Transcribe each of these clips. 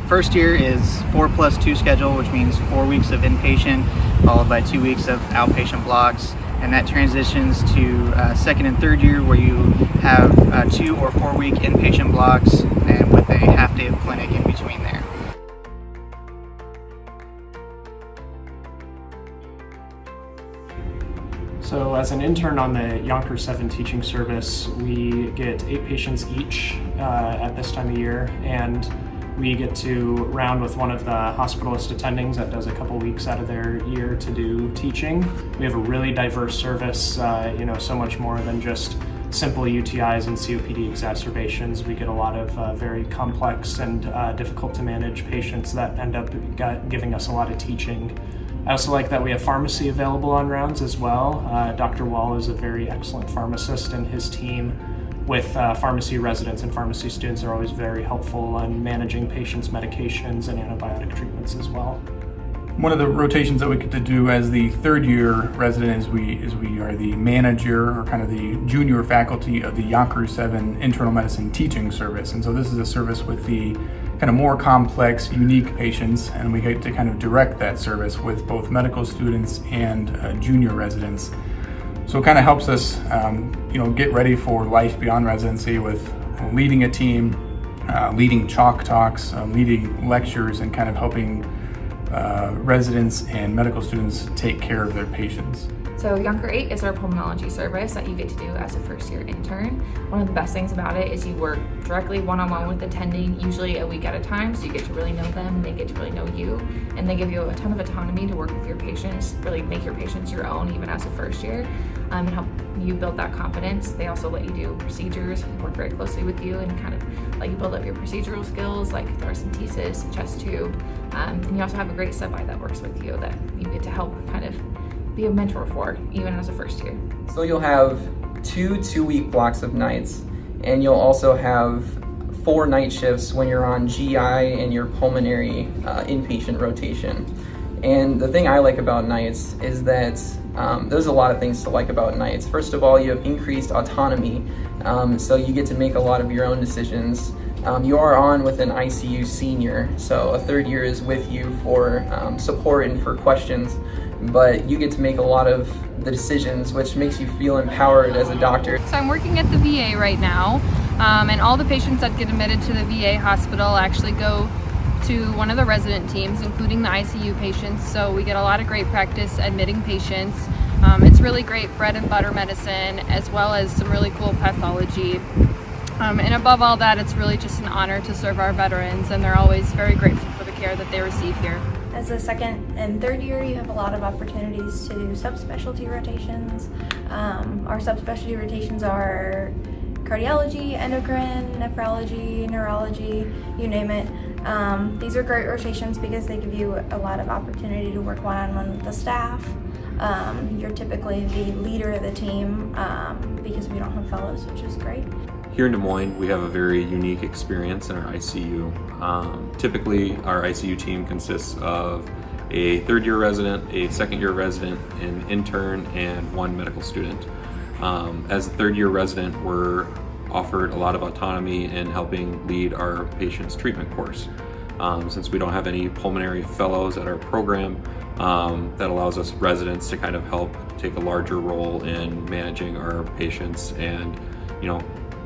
First year is 4+2 schedule, which means 4 weeks of inpatient followed by 2 weeks of outpatient blocks, and that transitions to second and third year where you have 2 or 4 week inpatient blocks and with a half day of clinic in between there. So as an intern on the Yonkers 7 teaching service, we get 8 patients each at this time of year, and we get to round with one of the hospitalist attendings that does a couple weeks out of their year to do teaching. We have a really diverse service, so much more than just simple UTIs and COPD exacerbations. We get a lot of very complex and difficult to manage patients that end up giving us a lot of teaching. I also like that we have pharmacy available on rounds as well. Dr. Wall is a very excellent pharmacist, and his team with pharmacy residents and pharmacy students are always very helpful in managing patients' medications and antibiotic treatments as well. One of the rotations that we get to do as the third year resident is we are the manager or kind of the junior faculty of the Yonkers 7 internal medicine teaching service. And so this is a service with the kind of more complex, unique patients, and we get to kind of direct that service with both medical students and junior residents. So it kind of helps us, get ready for life beyond residency with leading a team, leading chalk talks, leading lectures, and kind of helping residents and medical students take care of their patients. So Yonkers 8 is our pulmonology service that you get to do as a first year intern. One of the best things about it is you work directly one-on-one with attending, usually a week at a time, so you get to really know them and they get to really know you. And they give you a ton of autonomy to work with your patients, really make your patients your own even as a first year, and help you build that confidence. They also let you do procedures, work very closely with you, and kind of let you build up your procedural skills like thoracentesis, chest tube. And you also have a great sub-I that works with you that you get to help kind of be a mentor for, even as a first year. So you'll have 2 2-week blocks of nights, and you'll also have 4 night shifts when you're on GI and your pulmonary inpatient rotation. And the thing I like about nights is that there's a lot of things to like about nights. First of all, you have increased autonomy, so you get to make a lot of your own decisions. You are on with an ICU senior, so a third year is with you for support and for questions, but you get to make a lot of the decisions, which makes you feel empowered as a doctor. So I'm working at the VA right now, and all the patients that get admitted to the VA hospital actually go to one of the resident teams, including the ICU patients, so we get a lot of great practice admitting patients. It's really great bread and butter medicine, as well as some really cool pathology. And above all that, it's really just an honor to serve our veterans, and they're always very grateful for the care that they receive here. As a second and third year, you have a lot of opportunities to do subspecialty rotations. Our subspecialty rotations are cardiology, endocrine, nephrology, neurology, you name it. These are great rotations because they give you a lot of opportunity to work one-on-one with the staff. You're typically the leader of the team because we don't have fellows, which is great. Here in Des Moines, we have a very unique experience in our ICU. Typically, our ICU team consists of a third-year resident, a second-year resident, an intern, and 1 medical student. As a third-year resident, we're offered a lot of autonomy in helping lead our patients' treatment course. Since we don't have any pulmonary fellows at our program, that allows us residents to kind of help take a larger role in managing our patients and,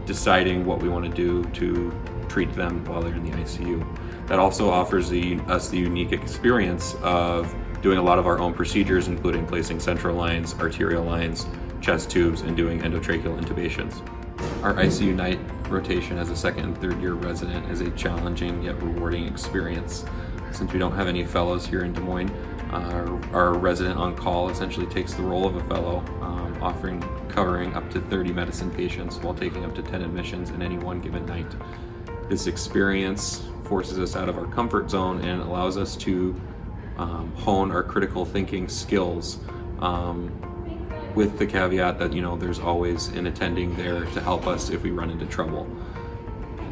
deciding what we want to do to treat them while they're in the ICU. That also offers us the unique experience of doing a lot of our own procedures, including placing central lines, arterial lines, chest tubes, and doing endotracheal intubations. Our ICU night rotation as a second and third year resident is a challenging yet rewarding experience. Since we don't have any fellows here in Des Moines, our resident on call essentially takes the role of a fellow, covering up to 30 medicine patients while taking up to 10 admissions in any one given night. This experience forces us out of our comfort zone and allows us to hone our critical thinking skills, with the caveat that there's always an attending there to help us if we run into trouble.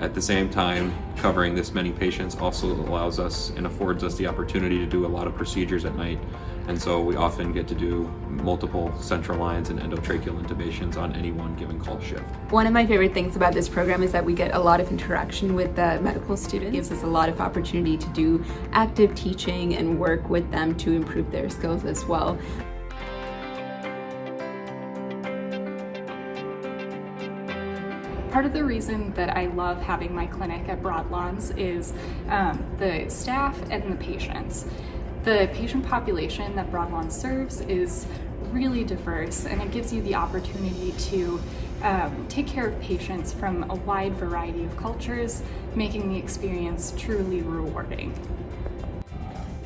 At the same time, covering this many patients also allows us and affords us the opportunity to do a lot of procedures at night And so we often get to do multiple central lines and endotracheal intubations on any one given call shift. One of my favorite things about this program is that we get a lot of interaction with the medical students. It gives us a lot of opportunity to do active teaching and work with them to improve their skills as well. Part of the reason that I love having my clinic at Broadlawns is the staff and the patients. The patient population that Broadlawns serves is really diverse, and it gives you the opportunity to take care of patients from a wide variety of cultures, making the experience truly rewarding.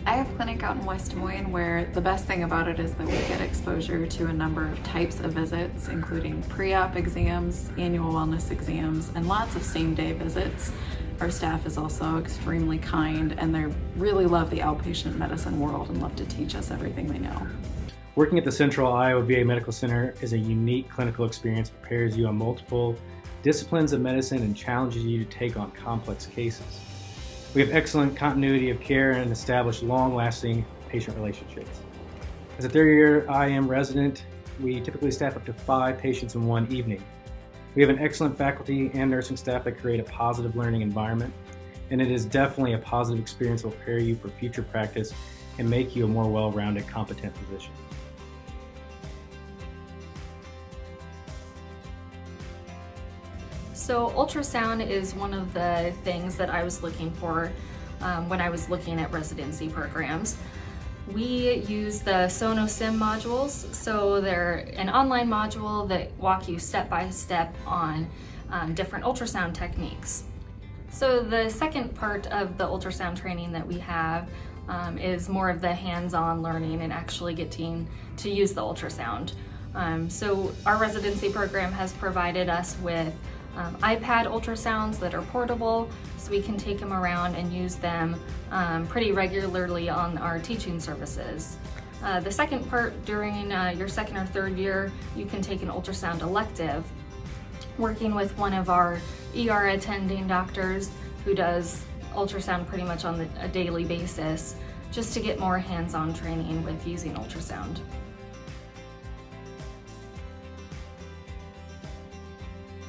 I have a clinic out in West Des Moines where the best thing about it is that we get exposure to a number of types of visits, including pre-op exams, annual wellness exams, and lots of same-day visits. Our staff is also extremely kind, and they really love the outpatient medicine world and love to teach us everything they know. Working at the Central Iowa VA Medical Center is a unique clinical experience that prepares you on multiple disciplines of medicine and challenges you to take on complex cases. We have excellent continuity of care and establish long-lasting patient relationships. As a third-year IM resident, we typically staff up to 5 patients in one evening. We have an excellent faculty and nursing staff that create a positive learning environment, and it is definitely a positive experience that will prepare you for future practice and make you a more well-rounded, competent physician. So ultrasound is one of the things that I was looking for when I was looking at residency programs. We use the SonoSim modules, so they're an online module that walk you step by step on different ultrasound techniques. So the second part of the ultrasound training that we have is more of the hands-on learning and actually getting to use the ultrasound. So our residency program has provided us with iPad ultrasounds that are portable, so we can take them around and use them pretty regularly on our teaching services. The second part, during your second or third year, you can take an ultrasound elective, working with one of our ER attending doctors who does ultrasound pretty much on a daily basis, just to get more hands-on training with using ultrasound.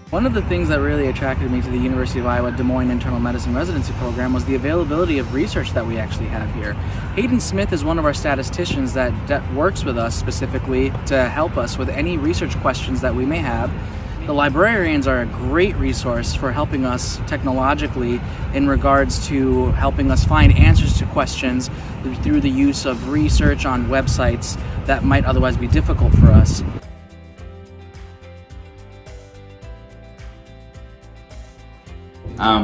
One of the things that really attracted me to the University of Iowa Des Moines Internal Medicine Residency Program was the availability of research that we actually have here. Hayden Smith is one of our statisticians that works with us specifically to help us with any research questions that we may have. The librarians are a great resource for helping us technologically in regards to helping us find answers to questions through the use of research on websites that might otherwise be difficult for us.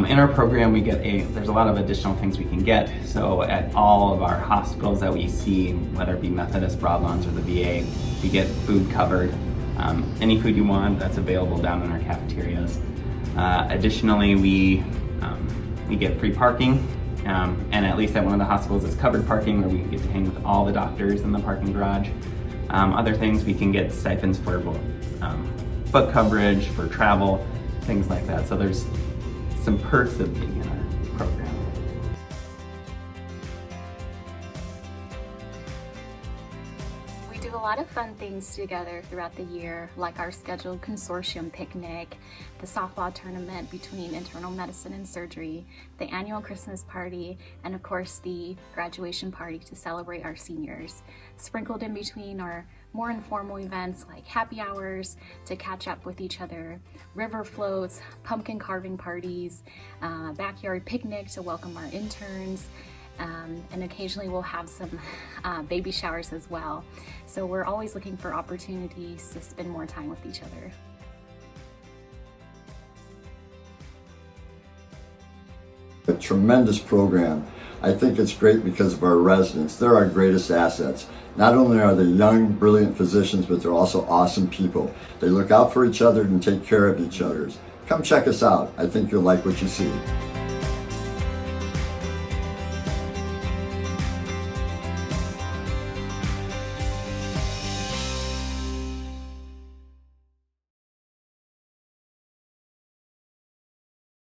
In our program, there's a lot of additional things we can get. So at all of our hospitals that we see, whether it be Methodist, Broadlawns, or the VA, we get food covered. Any food you want, that's available down in our cafeterias. Additionally, we get free parking, and at least at one of the hospitals, it's covered parking where we get to hang with all the doctors in the parking garage. Other things, we can get stipends for book coverage, for travel, things like that. So there's some perks of being in our program. We do a lot of fun things together throughout the year, like our scheduled consortium picnic, the softball tournament between internal medicine and surgery, the annual Christmas party, and of course the graduation party to celebrate our seniors. Sprinkled in between are more informal events like happy hours to catch up with each other, river floats, pumpkin carving parties, backyard picnic to welcome our interns, and occasionally we'll have some baby showers as well. So we're always looking for opportunities to spend more time with each other. A tremendous program. I think it's great because of our residents. They're our greatest assets. Not only are they young, brilliant physicians, but they're also awesome people. They look out for each other and take care of each other. Come check us out. I think you'll like what you see.